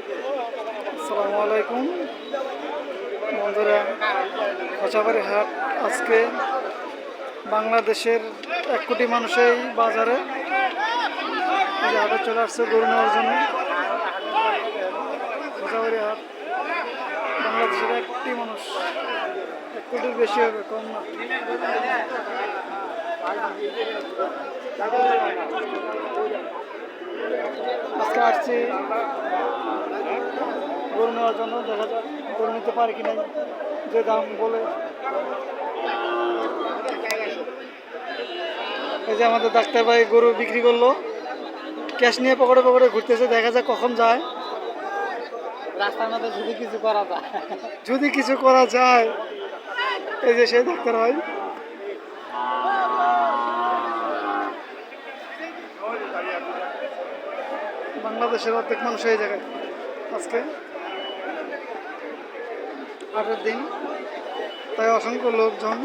আসসালামু আলাইকুম বন্ধুরা। খোঁচাবাড়ি হাট আজকে বাংলাদেশের 1 কোটি মানুষই বাজারে হাটে চলে আসছে গরু নেওয়ার জন্য। খোঁচাবাড়ি হাট বাংলাদেশের 1 কোটি মানুষ, 1 কোটির বেশি হবে, কম না। আজকে আসছি গরু নেওয়ার জন্য, দেখা যাক গরু নিতে পারি কি নাই, যে দাম বলে। এই যে আমাদের ডাক্তার ভাই গরু বিক্রি করলো, ক্যাশ নিয়ে পকেটে পকেটে ঘুরতেছে, দেখা যাক কখন যায়। রাস্তার মধ্যে যদি কিছু করা যায়, যদি কিছু করা যায়। এই যে সেই ডাক্তার ভাই। বাংলাদেশের অর্ধেক মানুষ এই জায়গায় আজকে হাটের দিন, তাই অসংখ্য লোকজন।